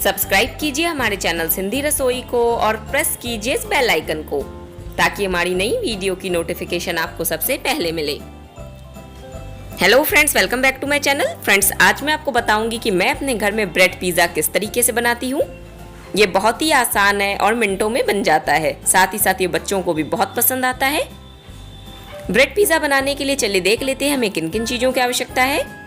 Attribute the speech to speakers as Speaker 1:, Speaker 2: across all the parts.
Speaker 1: Subscribe कीजिए हमारे channel Sindhi रसोई को और प्रेस कीजिए इस बेल आइकन को ताकि हमारी नई वीडियो की नोटिफिकेशन आपको सबसे पहले मिले। Hello friends, welcome back to my channel. Friends, आज मैं आपको बताऊंगी कि मैं अपने घर में ब्रेड पिज़्ज़ा किस तरीके से बनाती हूँ। ये बहुत ही आसान है और मिनटों में बन जाता है। साथ ही साथ ये बच्चों को भी बहुत पसंद आता है। ब्रेड पिज़्ज़ा बनाने के लिए चलिए देख लेते हैं हमें किन किन चीज़ों की आवश्यकता है।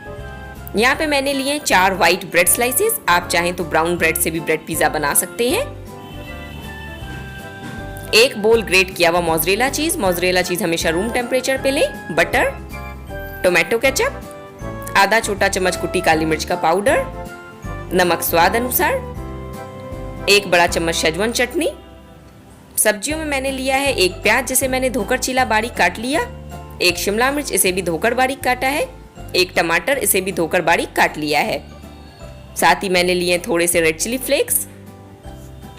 Speaker 1: यहाँ पे मैंने लिए 4 व्हाइट ब्रेड स्लाइसेस। आप चाहें तो ब्राउन ब्रेड से भी ब्रेड पिज़्ज़ा बना सकते हैं। 1 बोल ग्रेट किया हुआ मोज़रेला चीज़ हमेशा रूम टेम्परेचर पे लें। बटर, टोमेटो केचप, आधा छोटा चम्मच कुटी काली मिर्च का पाउडर, नमक स्वाद अनुसार, 1 बड़ा चम्मच शेजवान चटनी। सब्जियों में मैंने लिया है 1 प्याज जिसे मैंने धोकर छीला बारीक काट लिया, 1 शिमला मिर्च इसे भी धोकर बारीक काटा है, 1 टमाटर इसे भी धोकर बारीक काट लिया है। साथ ही मैंने लिए थोड़े से रेड चिली फ्लेक्स।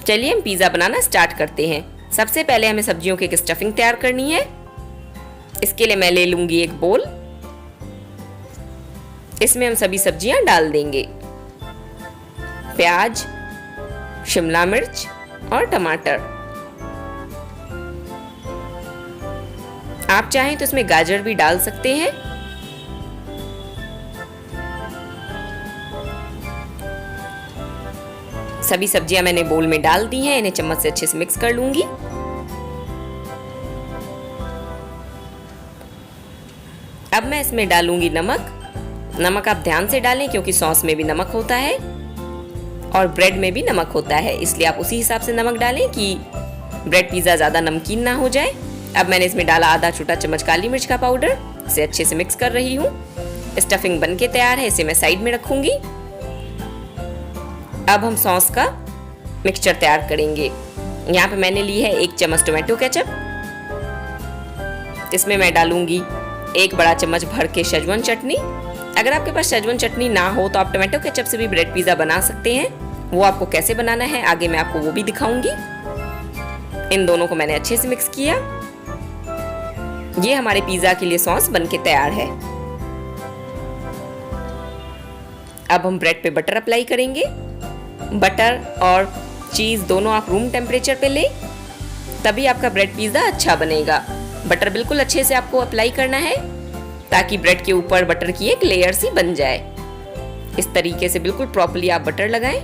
Speaker 1: चलिए हम पिज़्ज़ा बनाना स्टार्ट करते हैं। सबसे पहले हमें सब्जियों की एक स्टफिंग तैयार करनी है। इसके लिए मैं ले लूंगी 1 बोल। इसमें हम सभी सब्जियां डाल देंगे, प्याज, शिमला मिर्च और टमाटर। आप चाहें तो इसमें गाजर भी डाल सकते हैं। सभी सब्जियां मैंने बोल में डाल दी हैं। इन्हें चम्मच से अच्छे से मिक्स कर लूंगी। अब मैं इसमें डालूंगी नमक आप ध्यान से डालें क्योंकि सॉस में भी नमक होता है और ब्रेड में भी नमक होता है, इसलिए आप उसी हिसाब से नमक डालें कि ब्रेड पिज़्ज़ा ज़्यादा नमकीन ना हो जाए। अब मैंने इसमें डाला आधा छोटा चम्मच काली मिर्च का पाउडर। इसे अच्छे से मिक्स कर रही हूँ। स्टफिंग बनके तैयार है, इसे मैं साइड में रखूंगी। अब हम सॉस का मिक्सचर तैयार करेंगे। यहाँ पे मैंने ली है 1 चम्मच टोमेटो केचप। इसमें मैं डालूंगी 1 बड़ा चम्मच भर के शेजवान चटनी। अगर आपके पास शेजवान चटनी ना हो तो आप टोमेटो केचप से भी ब्रेड पिज़्ज़ा बना सकते हैं। वो आपको कैसे बनाना है आगे मैं आपको वो भी दिखाऊंगी। इन दोनों को मैंने अच्छे से मिक्स किया। ये हमारे पिज़्ज़ा के लिए सॉस बनके तैयार है। अब हम ब्रेड पे बटर अप्लाई करेंगे। बटर और चीज़ दोनों आप रूम टेम्परेचर पे लें, तभी आपका ब्रेड पिज़्ज़ा अच्छा बनेगा। बटर बिल्कुल अच्छे से आपको अप्लाई करना है ताकि ब्रेड के ऊपर बटर की एक लेयर सी बन जाए। इस तरीके से बिल्कुल प्रॉपर्ली आप बटर लगाएं।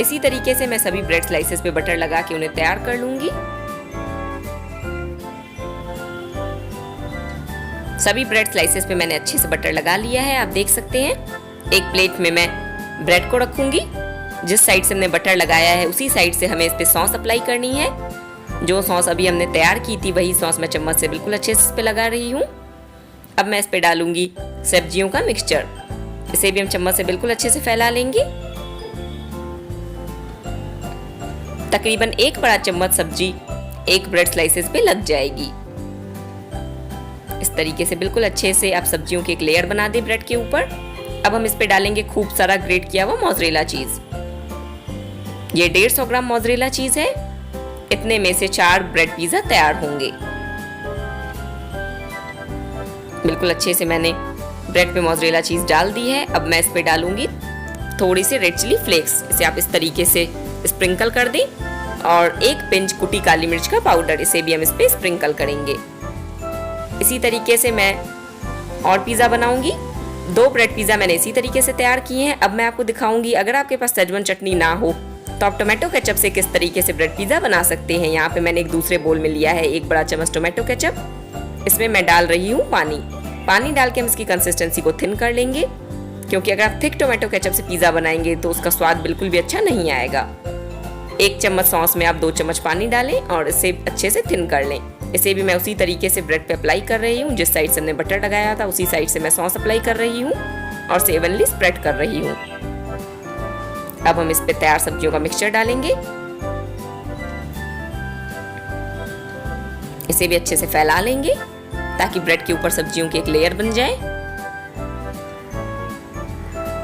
Speaker 1: इसी तरीके से मैं सभी ब्रेड स्लाइसेस पे बटर लगा के उन्हें तैयार कर लूंगी। सभी ब्रेड स्लाइसेस पे मैंने अच्छे से बटर लगा लिया है, आप देख सकते हैं। एक प्लेट में मैं ब्रेड को रखूंगी। जिस साइड से हमने बटर लगाया है उसी साइड से हमें इस पे सॉस अप्लाई करनी है। जो सॉस अभी हमने तैयार की थी वही सॉस मैं चम्मच से बिल्कुल अच्छे से इस पे लगा रही हूँ। अब मैं इस पे डालूंगी सब्जियों का मिक्सचर। इसे भी हम चम्मच से बिल्कुल अच्छे से फैला लेंगे। तकरीबन 1 बड़ा चम्मच सब्जी 1 ब्रेड स्लाइसेस पे लग जाएगी। इस तरीके से बिल्कुल अच्छे से आप सब्जियों की एक लेयर बना दें ब्रेड के ऊपर। अब हम इस पे डालेंगे खूब सारा ग्रेट किया हुआ मोज़रेला चीज। ये 150 ग्राम मोज़रेला चीज है। इतने में से 4 ब्रेड पिज़्ज़ा तैयार होंगे। बिल्कुल अच्छे से मैंने ब्रेड पे मोज़रेला चीज डाल दी है। अब मैं इस पे डालूंगी थोड़ी सी रेड चिली फ्लेक्स। इसे आप इस तरीके से स्प्रिंकल कर दें और 1 पिंच कुटी काली मिर्च का पाउडर, इसे भी हम इस पे स्प्रिंकल करेंगे। इसी तरीके से मैं और पिज़्ज़ा बनाऊंगी। 2 ब्रेड पिज़्ज़ा मैंने इसी तरीके से तैयार किए हैं। अब मैं आपको दिखाऊंगी अगर आपके पास शेजवान चटनी ना हो तो आप टोमेटो केचप से किस तरीके से ब्रेड पिज़्ज़ा बना सकते हैं। यहाँ पे मैंने एक दूसरे बोल में लिया है 1 बड़ा चम्मच टोमेटो केचप। इसमें मैं डाल रही हूँ पानी डाल के हम इसकी कंसिस्टेंसी को थिन कर लेंगे, क्योंकि अगर आप थिक टोमेटो केचप से पिज़्ज़ा बनाएंगे तो उसका स्वाद बिल्कुल भी अच्छा नहीं आएगा। 1 चम्मच सॉस में आप 2 चम्मच पानी डालें और इसे अच्छे से थिन कर लें। इसे भी मैं उसी तरीके से ब्रेड पे अप्लाई कर रही हूँ। जिस साइड से हमने बटर लगाया था उसी साइड से मैं सॉस अप्लाई कर रही हूँ और इसे इवनली स्प्रेड कर रही हूँ। अब हम इस पे तैयार सब्जियों का मिक्सचर डालेंगे। इसे भी अच्छे से फैला लेंगे ताकि ब्रेड के ऊपर सब्जियों की एक लेयर बन जाए।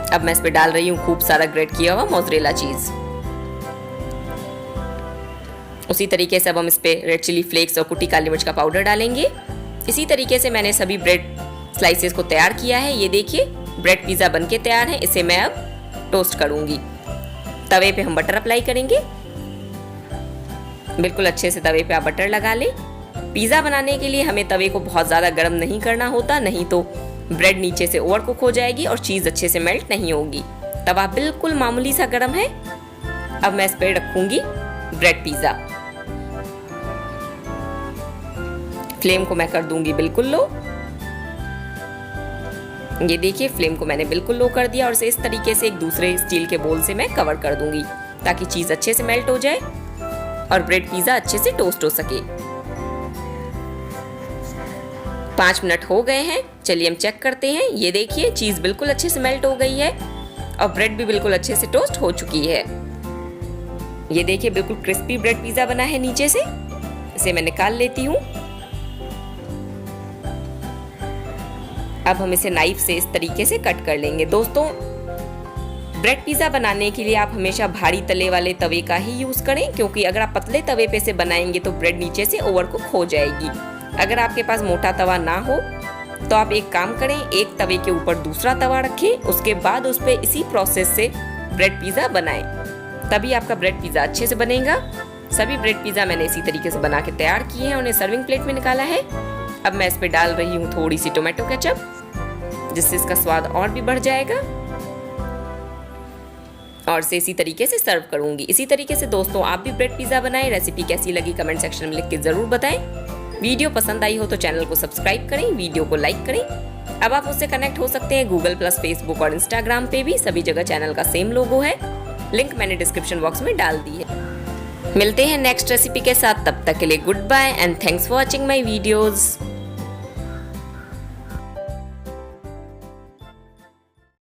Speaker 1: अब मैं इस पे डाल रही हूँ खूब सारा ग्रेट किया हुआ मोज़रेला चीज। उसी तरीके से अब हम इस पे रेड चिली फ्लेक्स और कुटी काली मिर्च का पाउडर डालेंगे। इसी तरीके से मैंने सभी ब्रेड स्लाइसेस को तैयार किया है। ये देखिए ब्रेड पिज़्ज़ा बनके तैयार है। इसे मैं अब टोस्ट करूंगी। तवे पे हम बटर अप्लाई करेंगे। बिल्कुल अच्छे से तवे पे आप बटर लगा लें। पिज़्ज़ा बनाने के लिए हमें तवे को बहुत ज़्यादा गर्म नहीं करना होता, नहीं तो ब्रेड नीचे से ओवर कुक हो जाएगी और चीज़ अच्छे से मेल्ट नहीं होगी। तवा बिल्कुल मामूली सा गर्म है। अब मैं इस पे रखूंगी ब्रेड पिज़्ज़ा। फ्लेम को मैं कर दूंगी बिल्कुल लो। ये देखिए फ्लेम को मैंने बिल्कुल लो कर दिया और इसे इस तरीके से एक दूसरे स्टील के बोल से मैं कवर कर दूंगी ताकि चीज़ अच्छे से मेल्ट हो जाए और ब्रेड पिज़्ज़ा अच्छे से टोस्ट हो सके। 5 मिनट हो गए हैं। चलिए हम चेक करते हैं। ये देखिए चीज़ बिल्कुल अच्छे से मेल्ट हो गई है और ब्रेड भी बिल्कुल अच्छे से टोस्ट हो चुकी है। ये देखिए बिल्कुल क्रिस्पी ब्रेड पिज़्ज़ा बना है नीचे से। इसे मैं निकाल लेती हूँ। अब हम इसे नाइफ से इस तरीके से कट कर लेंगे। दोस्तों, ब्रेड पिज़्ज़ा बनाने के लिए आप हमेशा भारी तले वाले तवे का ही यूज़ करें, क्योंकि अगर आप पतले तवे पे से बनाएंगे तो ब्रेड नीचे से ओवरकुक हो जाएगी। अगर आपके पास मोटा तवा ना हो तो आप एक काम करें, एक तवे के ऊपर दूसरा तवा रखें, उसके बाद उस पर इसी प्रोसेस से ब्रेड पिज़्ज़ा बनाएं, तभी आपका ब्रेड पिज़्ज़ा अच्छे से बनेगा। सभी ब्रेड पिज़्ज़ा मैंने इसी तरीके से बना के तैयार किए हैं, उन्हें सर्विंग प्लेट में निकाला है। अब मैं इस पे डाल रही हूँ थोड़ी सी टोमेटो केचप, जिससे इसका स्वाद और भी बढ़ जाएगा और इसे इसी तरीके से सर्व करूंगी। इसी तरीके से दोस्तों आप भी ब्रेड पिज़्ज़ा बनाएं। रेसिपी कैसी लगी कमेंट सेक्शन में लिख के जरूर बताएं। वीडियो पसंद आई हो तो चैनल को सब्सक्राइब करें, वीडियो को लाइक करें। अब आप मुझसे कनेक्ट हो सकते हैं गूगल प्लस, फेसबुक और इंस्टाग्राम पे भी। सभी जगह चैनल का सेम लोगो है, लिंक मैंने डिस्क्रिप्शन बॉक्स में डाल दी है। मिलते हैं नेक्स्ट रेसिपी के साथ, तब तक के लिए good bye and thanks for watching my videos.